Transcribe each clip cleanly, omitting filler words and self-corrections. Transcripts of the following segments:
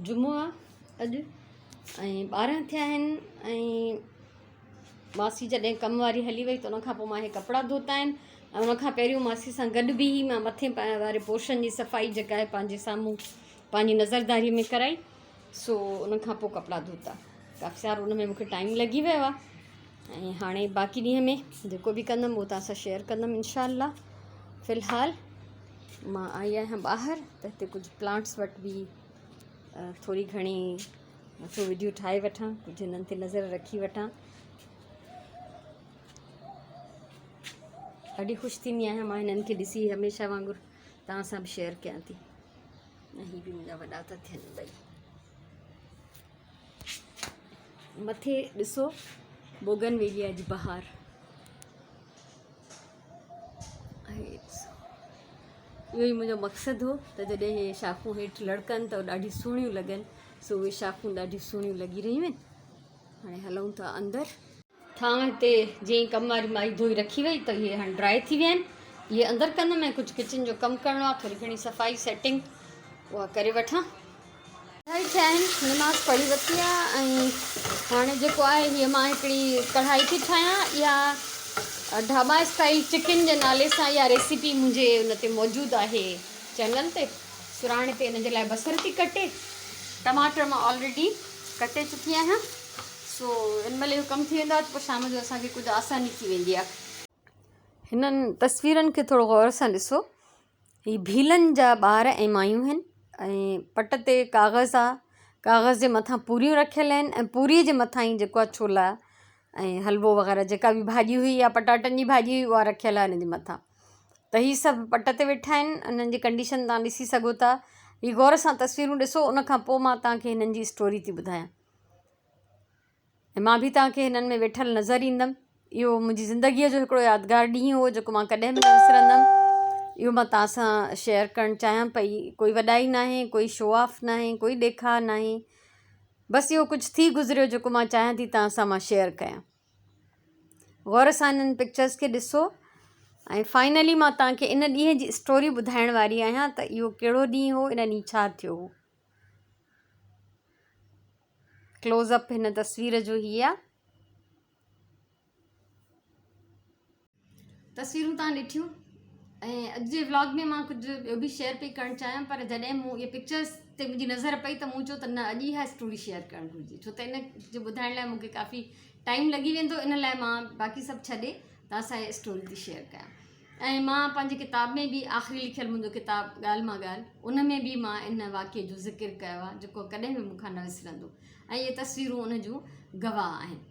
जुमो आहे अॼु ऐं 12 थिया आहिनि ऐं मासी जॾहिं कम वारी हली वई त उन खां पोइ मां इहे कपिड़ा धोता आहिनि ऐं उन खां पहिरियों मासी सां गॾु बि मां मथे वारे पोर्शन जी सफ़ाई जेका आहे पंहिंजे साम्हूं पंहिंजी नज़रदारी में कराई। सो उन खां पोइ कपिड़ा धोता, काफ़ी सारो उन में मूंखे टाइम लॻी वियो आहे ऐं हाणे बाक़ी ॾींहं में जेको बि कंदमि उहो तव्हां सां शेयर कंदमि इंशाअल्लाह। फ़िलहालु मां आई आहियां ॿाहिरि त हिते कुझु प्लांट्स वटि बि थोरी घणी वीडियो ठाहे वठां, कुझु हिननि ते नज़र रखी वठां। ॾाढी ख़ुशि थींदी आहियां मां हिननि खे ॾिसी, हमेशह वांगुरु तव्हां सां बि शेयर कयां थी। ऐं हीअ बि मुंहिंजा वॾा था थियनि ॿई। मथे ॾिसो बोगनवेलिया जी बहार, इहो ई मुंहिंजो मक़सदु हो त जॾहिं इहे शाखूं हेठि लड़कनि त ॾाढी सुहिणियूं लॻनि। सो उहे शाखूं ॾाढियूं सुहिणियूं लॻी रहियूं आहिनि। हाणे हलूं था अंदरि। थांव हिते जीअं ई कम वारी माई धोई रखी वई त इहे हाणे ड्राई थी विया आहिनि। इहे अंदरि कंदमि ऐं कुझु किचन जो कमु करिणो आहे, थोरी घणी सफ़ाई सेटिंग उहा करे वठां। थिया आहिनि, नमाज़ पढ़ी वरिती आहे ऐं हाणे जेको आहे हीअ मां हिकिड़ी कढ़ाई थी ठाहियां। इहा ढाबा स्टाइल चिकन जे नाले सां इहा रेसिपी मुंहिंजे उन ते मौजूदु आहे चैनल ते। सुराणे ते हिन जे लाइ बसर थी कटे, टमाटर मां ऑलरेडी कटे चुकी आहियां। सो हिन महिल इहो कमु थी वेंदो आहे त पोइ शाम जो असांखे कुझु आसानी थी वेंदी आहे। हिननि तस्वीरनि खे थोरो गौर सां ॾिसो। हीअ भीलनि जा ॿार ऐं मायूं आहिनि ऐं पट ते कागज़ आहे, कागज़ जे मथां पूरियूं रखियल आहिनि ऐं पूरीअ जे मथां ई जेको आहे छोला ऐं हलवो वग़ैरह जेका बि भाॼी हुई या पटाटनि जी भाॼी हुई उहा रखियल आहे हिन जे मथां। त हीअ सभु पट ते वेठा आहिनि, उन्हनि जी कंडीशन तव्हां ॾिसी सघो था। हीअ गौर सां तस्वीरूं ॾिसो, उन खां पोइ मां तव्हांखे हिननि जी स्टोरी थी ॿुधायां ऐं मां बि तव्हांखे हिननि में वेठल नज़र ईंदमि। इहो मुंहिंजी ज़िंदगीअ जो हिकिड़ो यादगार ॾींहुं हो जेको मां कॾहिं बि न विसरंदमि। इहो मां तव्हां सां शेयर करणु चाहियां पई। कोई वॾाई न आहे, कोई शो ऑफ न आहे, कोई ॾेखार न आहे, बसि इहो कुझु थी गुज़रियो जेको मां चाहियां थी तव्हां सां मां शेयर कयां। गौर सां हिननि पिक्चर्स खे ॾिसो ऐं फाइनली मां तव्हांखे इन ॾींहं जी स्टोरी ॿुधाइण वारी आहियां त इहो कहिड़ो ॾींहुं हो, इन ॾींहुं छा थियो हो। क्लोज़अप हिन तस्वीर जो ही आहे। तस्वीरूं तव्हां ॾिठियूं ऐं अॼु जे व्लॉग में मां कुझु ॿियो बि शेयर पई करणु चाहियां, पर जॾहिं मूं इहे पिक्चर्स ते मुंहिंजी नज़र पई त मूं चयो त न, अॼु इहा स्टोरी शेयर करणु घुरिजे, छो त इन जो ॿुधाइण लाइ मूंखे काफ़ी टाइम लॻी वेंदो। इन लाइ मां बाक़ी सभु छॾे तव्हां सां इहा स्टोरी थी शेयर कयां। ऐं मां पंहिंजी किताब में बि आख़िरी लिखियलु मुंहिंजो किताबु ॻाल्हि मां ॻाल्हि, उन में बि मां इन वाक़िए जो ज़िक्र कयो आहे जेको कॾहिं बि मूंखां न विसरंदो ऐं इहे तस्वीरूं उन जूं गवाह आहिनि।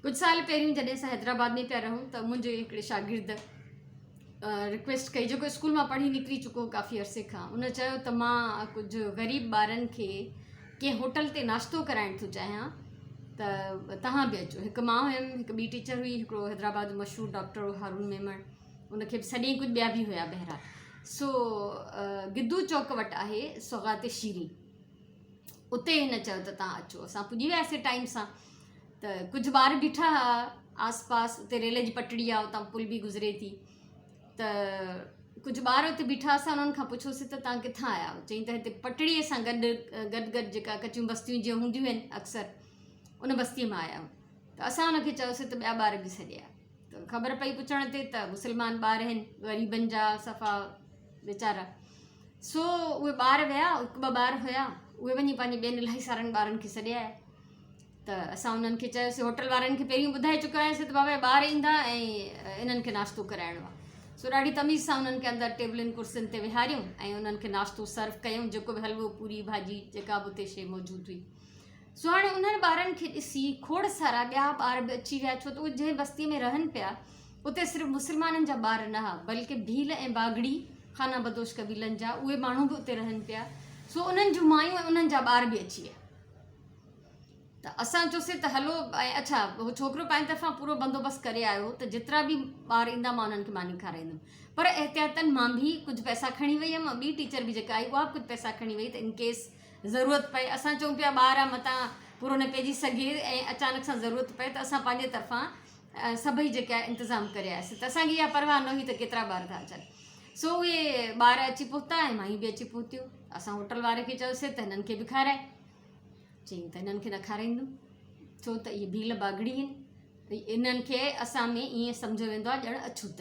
कुझु साल पहिरियों जॾहिं असां हैदराबाद में पिया रहूं त मुंहिंजे हिकिड़े शागिर्द रिक्वेस्ट कई जेको स्कूल मां पढ़ी निकिरी चुको काफ़ी अरसे खां। उन चयो त मां कुझु ग़रीब ॿारनि खे कंहिं होटल ते नाश्तो कराइणु थो चाहियां त तव्हां बि अचो। हिकु मां हुयमि, हिकु ॿी टीचर हुई, हिकिड़ो हैदराबाद जो मशहूरु डॉक्टर हारून मेमण, उनखे बि सॼी कुझु ॿिया बि हुया बहरा। सो गिद्दू चौक वटि आहे सौगात शीरी, उते हिन चयो त तव्हां अचो। असां पुॼी वियासीं टाइम सां। त कुझु ॿार बीठा हुआ आस पास, उते रेल जी पटड़ी आहे, उतां पुल बि गुज़रे थी। त कुझु ॿार उते बीठा असां उन्हनि खां पुछियोसीं त तव्हां किथां आया आहियो। चई त हिते पटड़ीअ सां गॾु जेका कचियूं बस्तियूं जीअं हूंदियूं आहिनि अक्सर, उन बस्तीअ मां आया आहियूं। त असां उनखे चयोसीं त ॿिया ॿार बि सॼिया। त ख़बर पई पुछण ते त मुस्लमान ॿार आहिनि, ग़रीबनि जा सफ़ा वीचारा। सो उहे ॿार विया, हिकु ॿ ॿार हुया, उहे वञी पंहिंजे ॿियनि इलाही सारनि ॿारनि खे सॾिया आया। त असां उन्हनि खे चयोसीं, होटल वारनि खे पहिरियों ॿुधाए चुका आहियासीं त बाबा ॿार ईंदा ऐं इन्हनि खे नाश्तो कराइणो आहे। सो ॾाढी तमीज़ सां उन्हनि खे अंदरि टेबलनि कुर्सियुनि ते विहारियूं ऐं उन्हनि खे नाश्तो सर्व कयूं, जेको बि हलवो पूरी भाॼी जेका बि उते शइ मौजूदु हुई। सो हाणे उन्हनि ॿारनि खे ॾिसी खोड़ सारा ॿिया ॿार बि अची विया, छो त उहे जंहिं बस्तीअ में रहनि पिया उते सिर्फ़ु मुस्लमाननि जा ॿार न हुआ, बल्कि भील ऐं बागड़ी खाना बदोश कबीलनि जा उहे माण्हू बि उते रहनि पिया। सो उन्हनि जूं मायूं ऐं उन्हनि जा ॿार बि अची विया। त असां चयोसीं त हलो, ऐं अच्छा उहो छोकिरो पंहिंजी तरफ़ां पूरो बंदोबस्तु करे आयो त जेतिरा बि ॿार ईंदा मां उन्हनि खे मानी खाराईंदमि। पर एहतियातन मां बि कुझु पैसा खणी वई हुयमि, ॿी टीचर बि जेका आई उहा बि कुझु पैसा खणी वई त इन केस ज़रूरत पए। असां चऊं पिया ॿार आहे मतां पूरो न पइजी सघे ऐं अचानक सां ज़रूरत पए त असां पंहिंजे तरफ़ां सभई जेके आहे इंतज़ाम करे आयासीं। त असांखे इहा परवाह न हुई त केतिरा ॿार था अचनि। सो उहे ॿार अची पहुता ऐं मायूं बि अची पहुतियूं। असां होटल वारे खे चयोसीं त हिननि खे बि खाराए। चई त इन्हनि खे न खाराईंदुमि छो त इहे भील बागड़ी आहिनि। इन्हनि खे असां में ईअं सम्झो वेंदो आहे ॼण अछूत।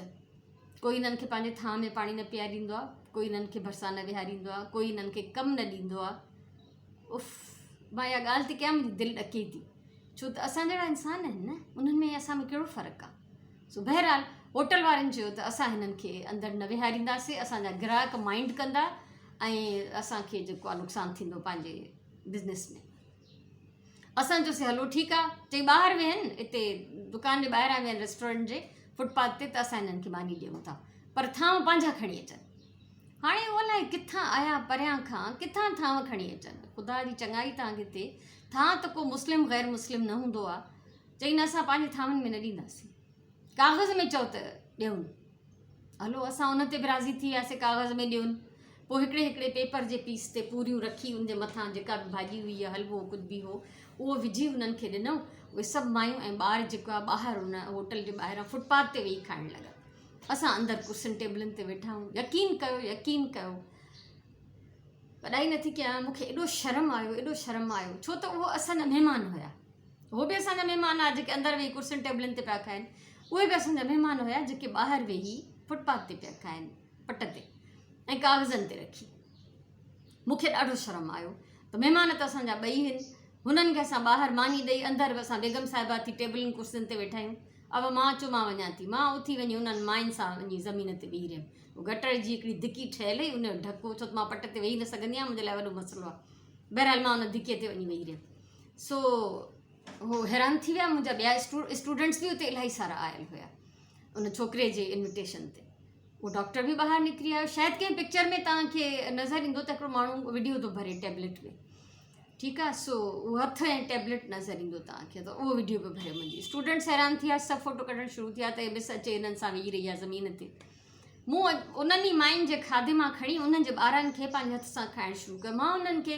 कोई इन्हनि खे पंहिंजे थां में पाणी न पीआरींदो आहे, कोई इन्हनि खे भरिसां न विहारींदो आहे, कोई इन्हनि खे कमु न ॾींदो आहे। उफ़, मां इहा ॻाल्हि थी कयां, मुंहिंजी दिलि ॾके थी, छो त असां जहिड़ा इंसान आहिनि न, उन्हनि में असां में कहिड़ो फ़र्क़ु आहे। सो बहरहाल होटल वारनि चयो त असां हिननि खे अंदरि न विहारींदासीं, असांजा ग्राहक माइंड कंदा ऐं असांखे जेको आहे नुक़सानु थींदो पंहिंजे बिज़नेस में। असां चयोसीं हलो ठीकु आहे। चई ॿाहिरि वेहनि, हिते दुकान जे ॿाहिरां वेहनि रेस्टोरेंट जे फुटपाथ ते, त असां हिननि खे मानी ॾियूं था, पर थांव पंहिंजा खणी अचनि। हाणे उहो अलाए किथां आया, परियां खां किथां थांव खणी अचनि। ख़ुदा जी चङाई तव्हांखे थिए, थां त को मुस्लिम ग़ैर मुस्लिम न हूंदो आहे। चई न, असां पंहिंजे थांवनि में न ॾींदासीं, कागज़ में चओ त ॾियूं। हलो असां उन ते बि राज़ी थी वियासीं, कागज़ में ॾियूं। पोइ हिकिड़े पेपर जे पीस ते पूरियूं रखी, उनजे मथां जेका बि भाॼी हुई या हलवो कुझु बि हो उहो विझी हुननि खे ॾिनऊं। उहे सभु मायूं ऐं ॿार जेको आहे ॿाहिरि हुन होटल जे ॿाहिरां फुटपाथ ते वेही खाइण लॻा। असां अंदरि कुर्सियुनि टेबलुनि ते वेठा आहियूं। यकीन कयो, वॾाई नथी कयां, मूंखे एॾो शर्म आयो, छो त उहो असांजा महिमान हुया। उहो बि असांजा महिमान आहे जेके अंदरि वेही कुर्सियुनि टेबलुनि ते पिया खाइनि, उहे बि असांजा महिमान हुया जेके ॿाहिरि वेही फुटपाथ ते पिया खाइनि, पट ते ऐं कागज़नि ते रखी। मूंखे ॾाढो शर्म आयो त महिमान त असांजा ॿई आहिनि, हुननि खे असां ॿाहिरि मानी ॾेई, अंदरि असां बेगम साहिबा थी टेबलुनि कुर्सियुनि ते वेठा आहियूं। अब मां चयो मां वञा थी, मां उथी वञी उन्हनि मायुनि सां वञी ज़मीन ते वेही रहियमि। उहो गटर जी हिकिड़ी धिकी ठहियल हुई, उन जो ढको, छो त मां पट ते वेही न सघंदी आहियां, मुंहिंजे लाइ वॾो मसइलो आहे। बहरहाल मां उन धिके ते वञी वेही रहियमि। सो उहो हैरान थी विया, मुंहिंजा ॿिया स्टूडेंट्स बि उते इलाही सारा आयल हुया उन छोकिरे जे इन्विटेशन ते। उहो डॉक्टर बि ॿाहिरि निकिरी आयो। शायदि कंहिं पिक्चर में तव्हांखे नज़र ईंदो त हिकिड़ो माण्हू वीडियो थो भरे टैबलेट में, ठीकु आहे। सो उहो हथु ऐं टैबलेट नज़र ईंदो तव्हांखे, त उहो वीडियो बि भरे। मुंहिंजी स्टूडेंट्स हैरान थी विया, सभु फ़ोटो कढणु शुरू थिया त मिस अचे हिननि सां वेही रही आहे ज़मीन ते। मूं उन्हनि ई मायुनि जे खाधे मां खणी उन्हनि जे ॿारनि खे पंहिंजे हथ सां खाइणु शुरू कयो। मां उन्हनि खे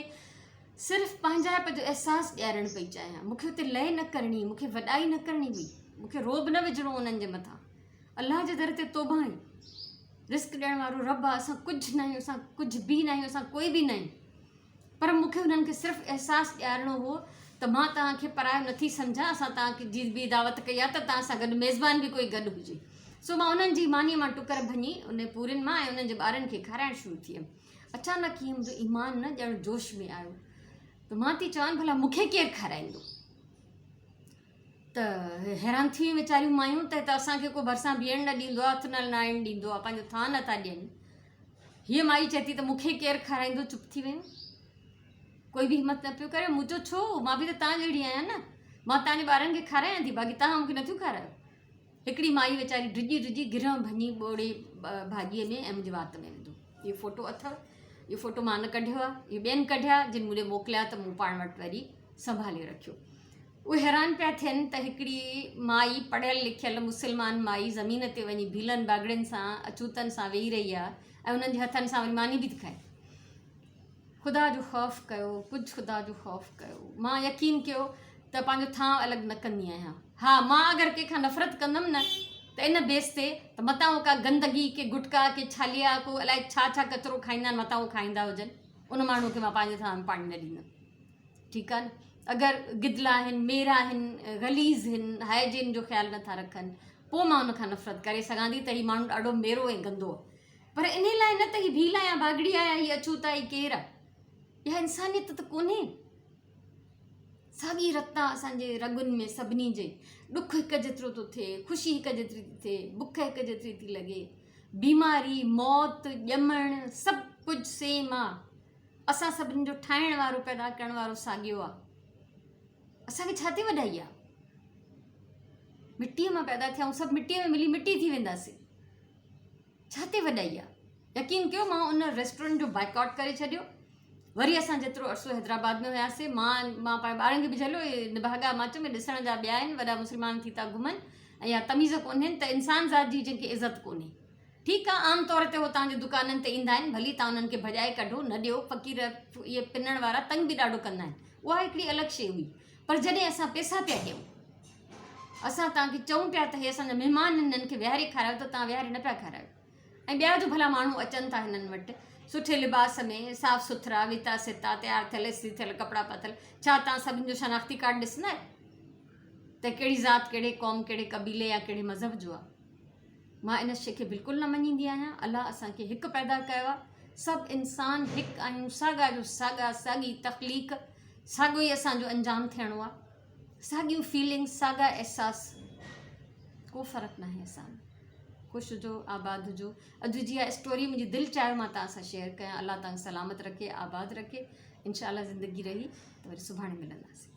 सिर्फ़ु पंहिंजाइप जो अहसासु ॾियारणु पई चाहियां। मूंखे हुते लय न करणी, मूंखे वॾाई न करणी हुई, मूंखे रोब न विझणो उन्हनि जे मथां। अलाह जे दर ते तौबा आहे, रिस्क ॾियण वारो रब आहे। असां कुझु न आहियूं, असां कुझु बि न आहियूं, असां कोई बि न आहियूं, पर मूंखे हुननि खे सिर्फ़ु अहसासु ॾियारणो हो त मां तव्हांखे परायो नथी सम्झां। असां तव्हांखे जी बि दावत कई आहे त तव्हां सां गॾु मेज़बान बि कोई गॾु हुजे। सो मां उन्हनि जी मानीअ मां टुकर भञी उन पूरियुनि मां ऐं उन्हनि जे ॿारनि खे खाराइणु शुरू थी वियमि। अचानक हीअं मुंहिंजो ईमान न ॼण जोश में आयो, त मां थी चवां भला मूंखे केरु खाराईंदो। त हैरान थी वियूं वीचारियूं मायूं त असांखे को भरिसां बीहण न ॾींदो आहे, हथु न लाइणु ॾींदो आहे, पंहिंजो थां नथा ॾियनि। हीअ माई चए थी त मूंखे केरु खाराईंदो। चुप थी वियूं, कोई बि हिमत न पियो करे। मूं चयो छो, मां बि त तव्हां जहिड़ी आहियां न, मां तव्हांजे ॿारनि खे खारायां थी, बाक़ी तव्हां मूंखे नथियूं खारायो। हिकिड़ी माई वीचारी डिॼी गिरह भञी ॿोड़े भाॼीअ में ऐं मुंहिंजे वात में विधो। इहो फ़ोटो अथव, इहो फ़ोटो मां न कढियो आहे, इहो ॿियनि कढिया जिन मूंखे मोकिलिया त मूं पाण वटि वरी संभाले रखियो। उहे हैरान पिया थियनि त हिकिड़ी माई पढ़ियल लिखियल मुस्लमान माई ज़मीन ते वञी भीलनि बागड़ियुनि सां अछूतनि सां वेही रही आहे ऐं उन्हनि जे हथनि सां वरी मानी बि थी खाए। ख़ुदा जो ख़ौफ़ कयो, कुझु ख़ुदा जो ख़ौफ़ कयो। मां यकीन कयो त पंहिंजो थां अलॻि न कंदी आहियां। हा, मां अगरि कंहिंखां नफ़रत कंदमि न त इन बेस ते त मतां उहो का गंदगी के गुटका के छालिया को अलाए छा कचिरो खाईंदा आहिनि, मतां उहो खाईंदा हुजनि, उन माण्हू खे मां पंहिंजे थां में पाणी न ॾींदमि, ठीकु आहे न। अगरि गिदला आहिनि, मेरा आहिनि, गलीज़ आहिनि, हाइजीन जो ख़्यालु नथा रखनि, पोइ मां उनखां नफ़रत करे सघां थी त हीउ माण्हू ॾाढो मेरो ऐं गंदो आहे। पर इन लाइ न त हीअ भील या बागड़ी आहे, हीअ अछूता, हीअ केरु आहे, इहा इंसानियत त कोन्हे। साॻी रत आहे असांजे रगुनि में सभिनी जे। ॾुखु हिकु जेतिरो थो थिए, ख़ुशी हिकु जेतिरी थी थिए, बुख हिकु जेतिरी थी लॻे, बीमारी, मौत, ॼमणु, सभु कुझु सेम आहे। असां सभिनी जो ठाहिण वारो, पैदा करण वारो साॻियो आहे। असांखे छा ते वॾाई आहे? मिटीअ मां पैदा थिया, सभु मिटीअ में मिली मिटी थी वेंदासीं, छा ते वॾाई आहे? यकीन कयो मां उन रेस्टोरेंट जो बाइकआउट करे छॾियो। वरी असां जेतिरो अरसो हैदराबाद में हुयासीं, मां पंहिंजे ॿारनि खे बि झलियो, इहे निभागा माच में ॾिसण जा ॿिया आहिनि, वॾा मुस्लमान थी था घुमनि ऐं या तमीज़ कोन्हनि त इंसान ज़ात जी जंहिंखे इज़त कोन्हे। ठीकु आहे, आम तौर ते उहो तव्हांजे दुकाननि ते ईंदा आहिनि, भली तव्हां उन्हनि खे भॼाए कढो, न ॾियो। फ़क़ीर इहे पिनण वारा तंग बि ॾाढो कंदा आहिनि, उहा हिकिड़ी अलॻि शइ हुई। पर जॾहिं असां पैसा पिया ॾियूं, असां तव्हांखे चऊं पिया त हे असांजा महिमान हिननि खे विहारे खारायो, त तव्हां विहारे न पिया खारायो। ऐं ॿिया जो भला माण्हू अचनि था हिननि वटि, सुठे लिबास में साफ़ सुथरा विता सिता तैयार थियल इस्त्री थियल कपिड़ा पातल। छा तव्हां सभिनि जो शनाख़्ती कार्ड ॾिसंदा आहियो त कहिड़ी ज़ात कहिड़े क़ौम कहिड़े क़बीले या कहिड़े मज़हब जो आहे? मां इन शइ खे बिल्कुलु न मञींदी आहियां। अलाह असांखे हिकु पैदा कयो आहे, सभु इंसान हिकु आहियूं, साॻा जो साॻा, साॻी तख़लीक़, साॻियो ई असांजो अंजाम थियणो आहे, साॻियूं फीलिंग्स, साॻा अहसास, को फ़र्क़ु न आहे असां में। ख़ुशि हुजो, आबाद हुजो। अॼु जी इहा स्टोरी मुंहिंजी दिलि चाहियो मां तव्हां सां शेयर कयां। अलाह तव्हांखे सलामत रखे, आबाद रखे। इंशाअल्लाह ज़िंदगी रही त वरी सुभाणे मिलंदासीं।